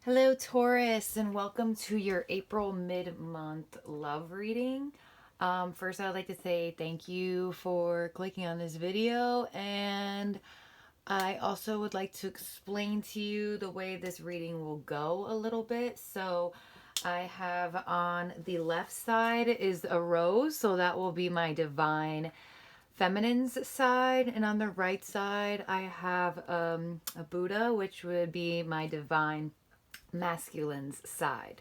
Hello, Taurus, and welcome to your April mid-month love reading. First, I'd like to say thank you for clicking on this video, and I also would like to explain to you the way this reading will go a little bit. So, I have on the left side is a rose, so that will be my divine feminine's side, and on the right side I have a Buddha, which would be my divine masculine's side.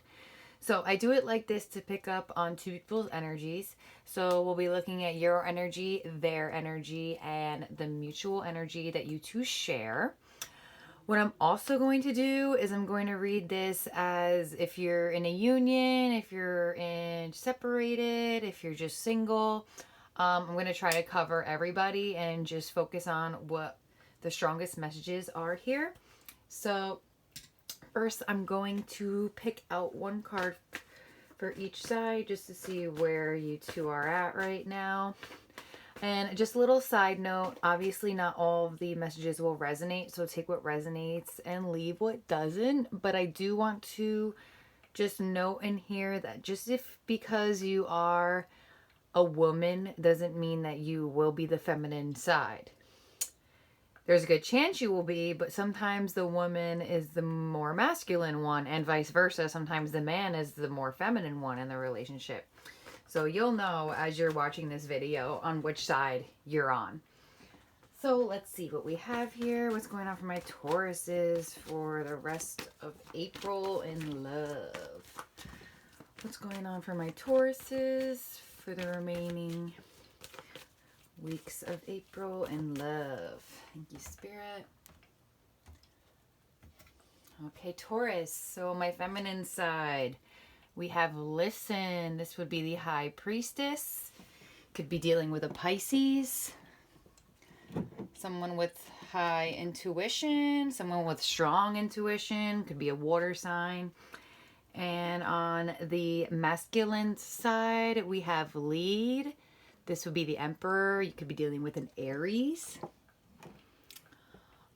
So I do it like this to pick up on two people's energies. So we'll be looking at your energy, their energy, and the mutual energy that you two share. What I'm also going to do is I'm going to read this as if you're in a union, if you're in separated, if you're just single. I'm going to try to cover everybody and just focus on what the strongest messages are here. So first, I'm going to pick out one card for each side just to see where you two are at right now. And just a little side note, obviously not all of the messages will resonate, so take what resonates and leave what doesn't. But I do want to just note in here that just because you are a woman doesn't mean that you will be the feminine side. There's a good chance you will be, but sometimes the woman is the more masculine one, and vice versa. Sometimes the man is the more feminine one in the relationship. So you'll know as you're watching this video on which side you're on. So let's see what we have here. What's going on for my Tauruses for the rest of April in love? What's going on for my Tauruses for the remaining weeks of April in love? Thank you, Spirit. Okay, Taurus. So my feminine side, we have listen. This would be the High Priestess. Could be dealing with a Pisces. Someone with high intuition. Someone with strong intuition. Could be a water sign. And on the masculine side, we have lead. This would be the Emperor. You could be dealing with an Aries.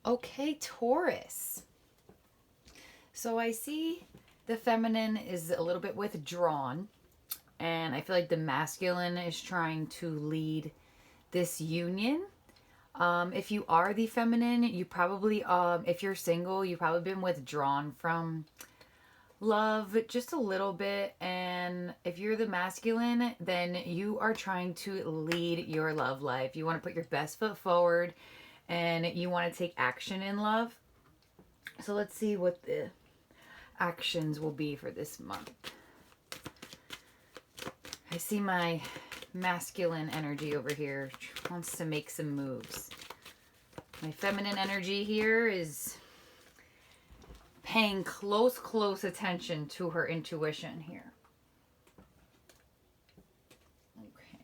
Okay, Taurus. So I see the feminine is a little bit withdrawn, and I feel like the masculine is trying to lead this union. If you are the feminine, you probably, if you're single, you've probably been withdrawn from love just a little bit. And if you're the masculine, then you are trying to lead your love life. You want to put your best foot forward and you want to take action in love. So let's see what the actions will be for this month. I see my masculine energy over here wants to make some moves. My feminine energy here is paying close attention to her intuition here. Okay.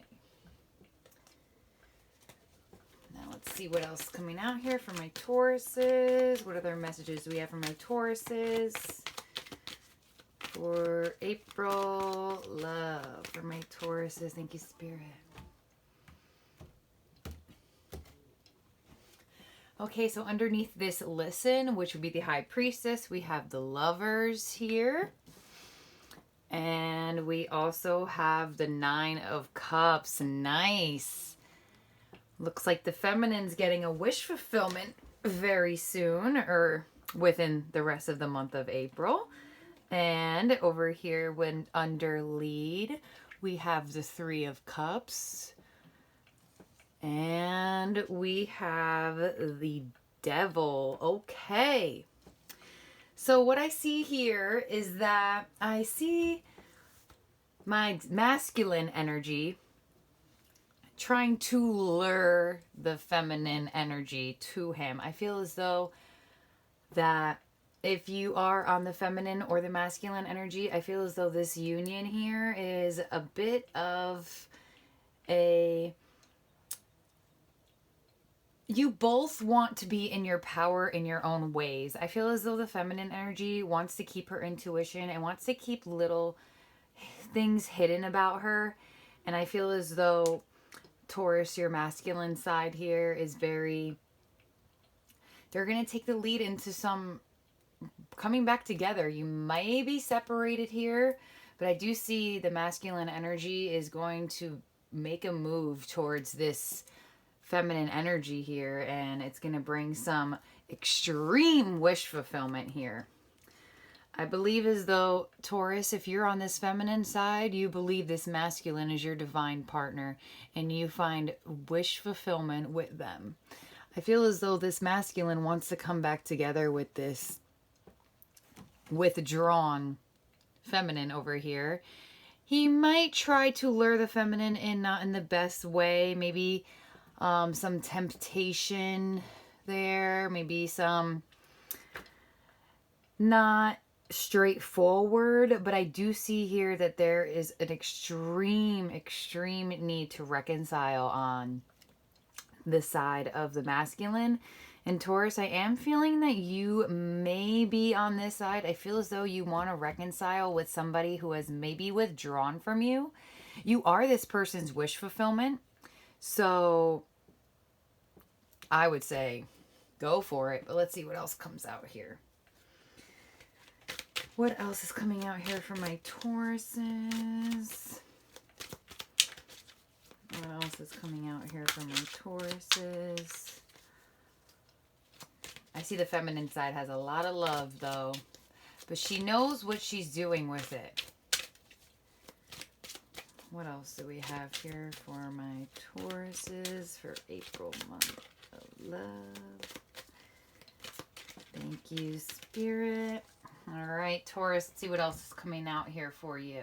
Now let's see what else is coming out here for my Tauruses. What other messages do we have for my Tauruses? For April love for my Tauruses. Thank you, Spirit. Okay, so underneath this listen, which would be the High Priestess, we have the Lovers here. And we also have the Nine of Cups. Nice. Looks like the feminine's getting a wish fulfillment very soon, or within the rest of the month of April. And over here, when under lead, we have the Three of Cups. And we have the Devil. Okay. So what I see here is that I see my masculine energy trying to lure the feminine energy to him. I feel as though that if you are on the feminine or the masculine energy, I feel as though this union here is a bit of a... You both want to be in your power in your own ways. I feel as though the feminine energy wants to keep her intuition and wants to keep little things hidden about her. And I feel as though Taurus, your masculine side here, is very... They're going to take the lead into some coming back together. You may be separated here, but I do see the masculine energy is going to make a move towards this feminine energy here, and it's going to bring some extreme wish fulfillment here. I believe as though, Taurus, if you're on this feminine side, you believe this masculine is your divine partner and you find wish fulfillment with them. I feel as though this masculine wants to come back together with this withdrawn feminine over here. He might try to lure the feminine in, not in the best way. Maybe some temptation there. Maybe some not straightforward, but I do see here that there is an extreme need to reconcile on the side of the masculine. And Taurus, I am feeling that you may be on this side. I feel as though you want to reconcile with somebody who has maybe withdrawn from you. You are this person's wish fulfillment. So I would say go for it. But let's see what else comes out here. What else is coming out here for my Tauruses? What else is coming out here for my Tauruses? I see the feminine side has a lot of love, though. But she knows what she's doing with it. What else do we have here for my Tauruses for April month of love? Thank you, Spirit. All right, Taurus, let's see what else is coming out here for you.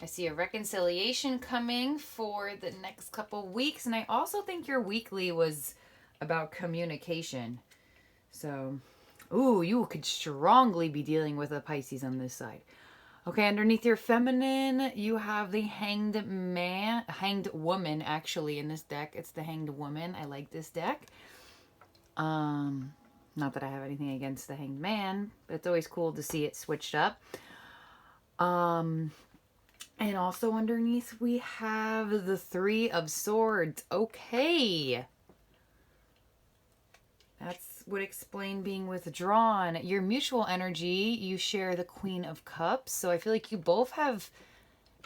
I see a reconciliation coming for the next couple weeks. And I also think your weekly was about communication. So, ooh, you could strongly be dealing with a Pisces on this side. Okay, underneath your feminine, you have the hanged woman, actually, in this deck. It's the hanged woman. I like this deck. Not that I have anything against the hanged man, but it's always cool to see it switched up. And also underneath we have the Three of Swords. Okay. That's would explain being withdrawn. Your mutual energy, you share the Queen of Cups. So I feel like you both have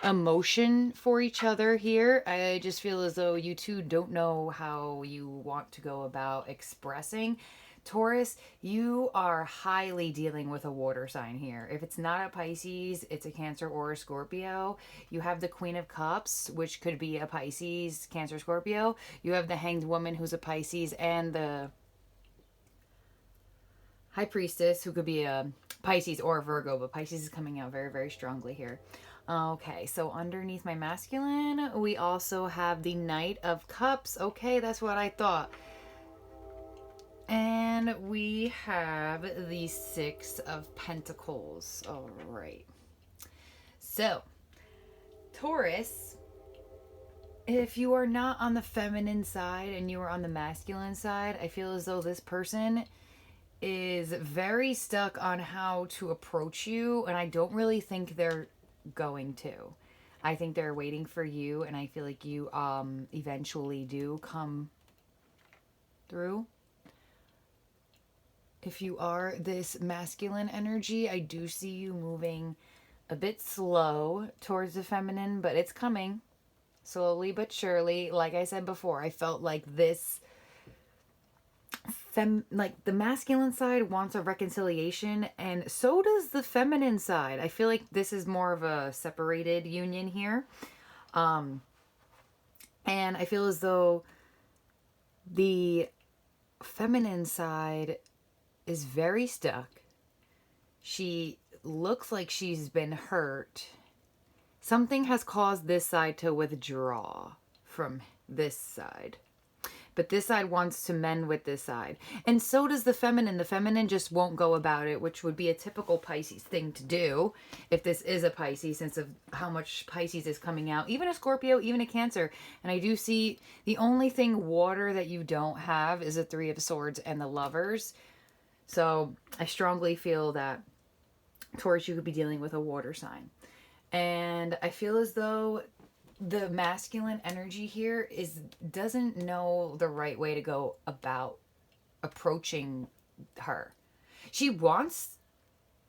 emotion for each other here. I just feel as though you two don't know how you want to go about expressing. Taurus, you are highly dealing with a water sign here. If it's not a Pisces, it's a Cancer or a Scorpio. You have the Queen of Cups, which could be a Pisces, Cancer, Scorpio. You have the Hanged Woman, who's a Pisces, and the High Priestess, who could be a Pisces or a Virgo, but Pisces is coming out very, very strongly here. Okay, so underneath my masculine, we also have the Knight of Cups. Okay, that's what I thought. And we have the Six of Pentacles. All right. So, Taurus, if you are not on the feminine side and you are on the masculine side, I feel as though this person is very stuck on how to approach you, and I don't really think they're going to. I think they're waiting for you, and I feel like you eventually do come through. If you are this masculine energy, I do see you moving a bit slow towards the feminine, but it's coming slowly but surely. Like I said before, I felt like this like the masculine side wants a reconciliation, and so does the feminine side. I feel like this is more of a separated union here. And I feel as though the feminine side is very stuck. She looks like she's been hurt. Something has caused this side to withdraw from this side. But this side wants to mend with this side. And so does the feminine. The feminine just won't go about it, which would be a typical Pisces thing to do if this is a Pisces, since of how much Pisces is coming out. Even a Scorpio, even a Cancer. And I do see the only thing water that you don't have is the Three of Swords and the Lovers. So I strongly feel that, Taurus, you could be dealing with a water sign. And I feel as though the masculine energy here doesn't know the right way to go about approaching her. She wants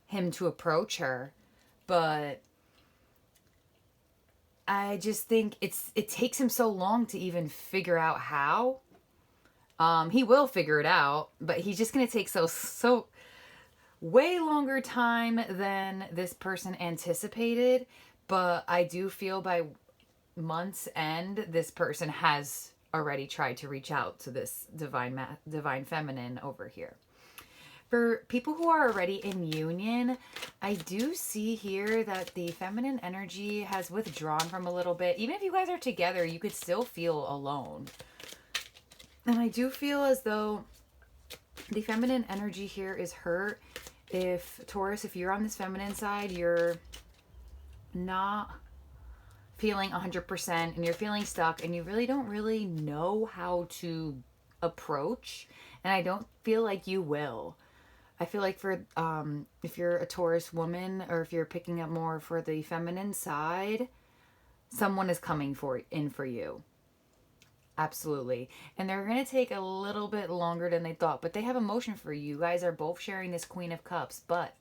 him to approach her, but I just think it takes him so long to even figure out how. He will figure it out, but he's just gonna take so way longer time than this person anticipated. But I do feel by month's end, this person has already tried to reach out to this divine feminine over here. For people who are already in union, I do see here that the feminine energy has withdrawn from a little bit. Even if you guys are together, you could still feel alone. And I do feel as though the feminine energy here is hurt. If Taurus, if you're on this feminine side, you're not feeling 100% and you're feeling stuck and you really don't really know how to approach, and I don't feel like you will. I feel like for if you're a Taurus woman, or if you're picking up more for the feminine side, someone is coming in for you. Absolutely. And they're going to take a little bit longer than they thought, but they have emotion for you. You guys are both sharing this Queen of Cups, but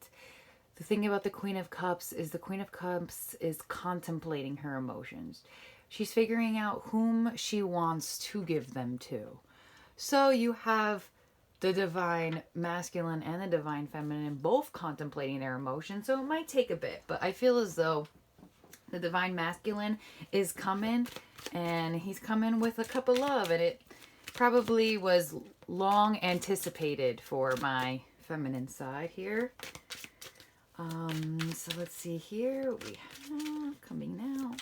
the thing about the Queen of Cups is the Queen of Cups is contemplating her emotions. She's figuring out whom she wants to give them to. So you have the divine masculine and the divine feminine both contemplating their emotions. So it might take a bit, but I feel as though the divine masculine is coming, and he's coming with a cup of love, and it probably was long anticipated for my feminine side here. So let's see here. We have coming now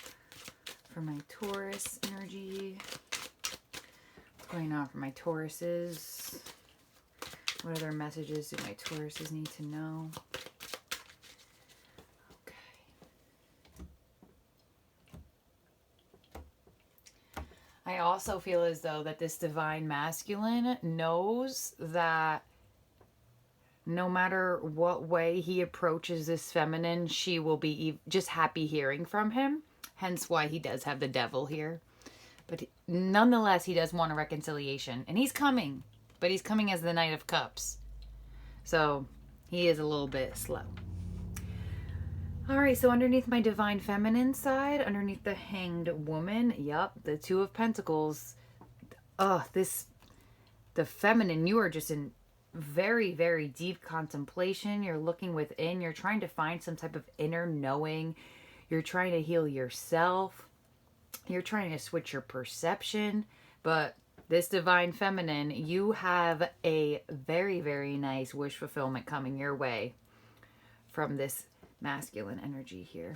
for my Taurus energy. What's going on for my Tauruses? What other messages do my Tauruses need to know? Okay. I also feel as though that this divine masculine knows that no matter what way he approaches this feminine, she will be just happy hearing from him. Hence why he does have the devil here. But nonetheless, he does want a reconciliation. And he's coming. But he's coming as the Knight of Cups. So he is a little bit slow. Alright, so underneath my divine feminine side, underneath the Hanged Woman, yep, the Two of Pentacles. The feminine, you are just in very, very deep contemplation. You're looking within. You're trying to find some type of inner knowing. You're trying to heal yourself. You're trying to switch your perception. But this divine feminine, you have a very, very nice wish fulfillment coming your way from this masculine energy here.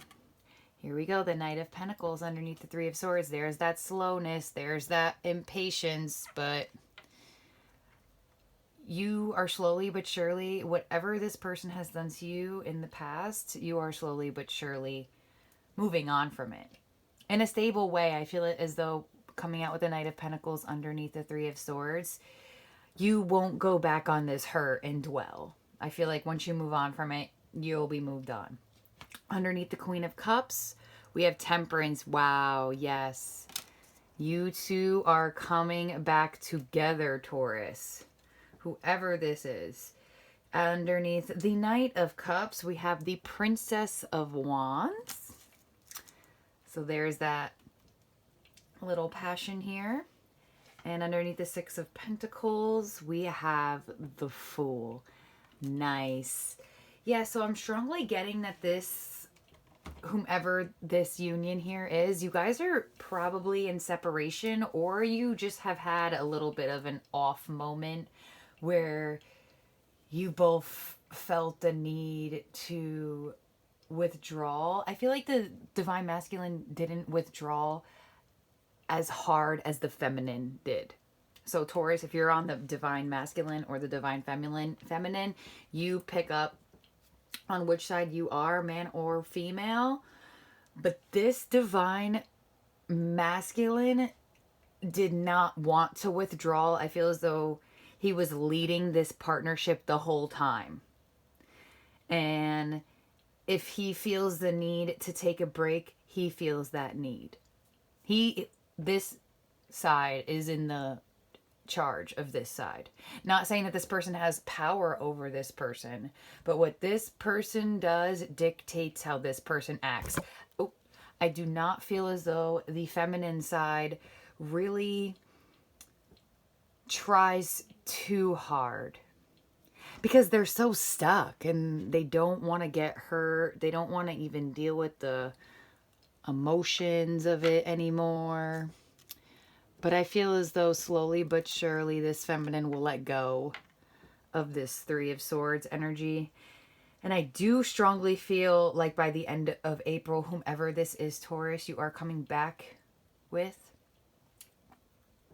Here we go, the Knight of Pentacles underneath the Three of Swords. There's that slowness. There's that impatience. But you are slowly but surely, whatever this person has done to you in the past, you are slowly but surely moving on from it. In a stable way, I feel it as though coming out with the Knight of Pentacles underneath the Three of Swords, you won't go back on this hurt and dwell. I feel like once you move on from it, you'll be moved on. Underneath the Queen of Cups, we have Temperance. Wow, yes. You two are coming back together, Taurus. Whoever this is. Underneath the Knight of Cups, we have the Princess of Wands. So there's that little passion here. And underneath the Six of Pentacles, we have the Fool. Nice. Yeah, so I'm strongly getting that this, whomever this union here is, you guys are probably in separation, or you just have had a little bit of an off moment where you both felt the need to withdraw. I feel like the divine masculine didn't withdraw as hard as the feminine did. So Taurus, if you're on the divine masculine or the divine feminine, you pick up on which side you are, man or female. But this divine masculine did not want to withdraw. I feel as though he was leading this partnership the whole time. And if he feels the need to take a break, he feels that need. This side is in the charge of this side. Not saying that this person has power over this person, but what this person does dictates how this person acts. Oh, I do not feel as though the feminine side really tries too hard, because they're so stuck and they don't want to get hurt. They don't want to even deal with the emotions of it anymore. But I feel as though slowly but surely this feminine will let go of this Three of Swords energy. And I do strongly feel like by the end of April, whomever this is, Taurus, you are coming back with,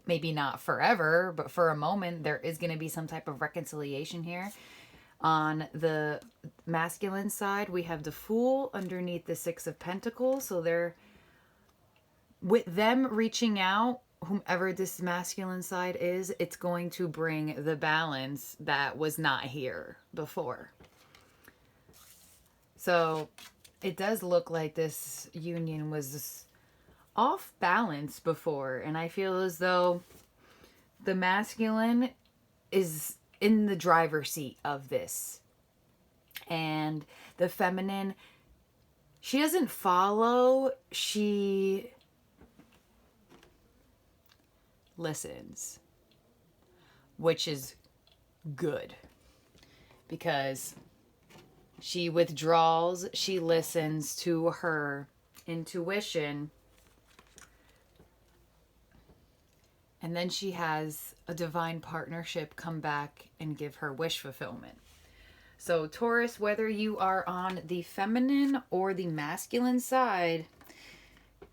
maybe not forever, but for a moment, there is going to be some type of reconciliation here. On the masculine side, we have the Fool underneath the Six of Pentacles. So they're, with them reaching out, whomever this masculine side is, it's going to bring the balance that was not here before. So it does look like this union was off balance before. And I feel as though the masculine is in the driver's seat of this. And the feminine, she doesn't follow, she listens, which is good, because she withdraws, she listens to her intuition, and then she has a divine partnership come back and give her wish fulfillment. So Taurus, whether you are on the feminine or the masculine side,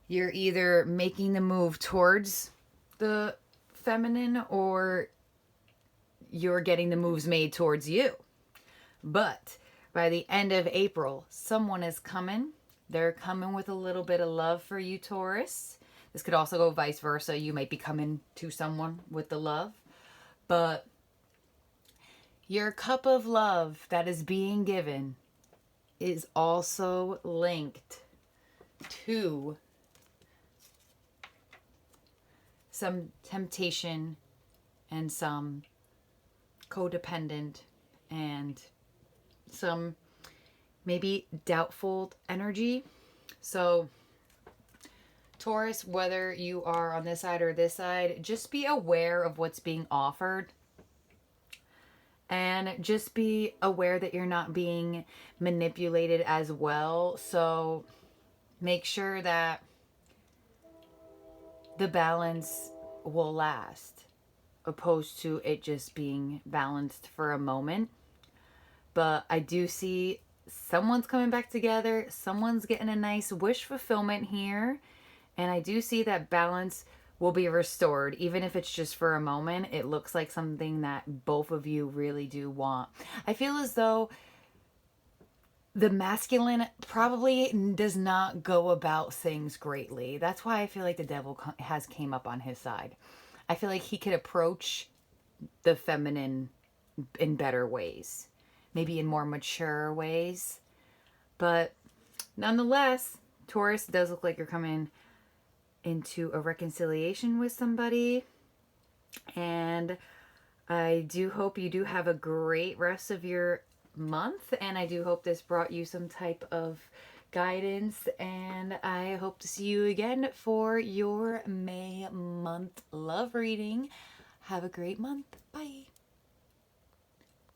you're either making the move towards the feminine or you're getting the moves made towards you. But by the end of April, someone is coming. They're coming with a little bit of love for you, Taurus. This could also go vice versa. You might be coming to someone with the love. But your cup of love that is being given is also linked to some temptation and some codependent and some maybe doubtful energy. So Taurus, whether you are on this side or this side, just be aware of what's being offered. And just be aware that you're not being manipulated as well. So make sure that the balance will last, opposed to it just being balanced for a moment. But I do see someone's coming back together. Someone's getting a nice wish fulfillment here. And I do see that balance will be restored, even if it's just for a moment. It looks like something that both of you really do want. I feel as though the masculine probably does not go about things greatly. That's why I feel like the devil has came up on his side. I feel like he could approach the feminine in better ways, maybe in more mature ways. But nonetheless, Taurus, does look like you're coming into a reconciliation with somebody. And I do hope you do have a great rest of your month, and I do hope this brought you some type of guidance, and I hope to see you again for your May month love reading. Have a great month. Bye.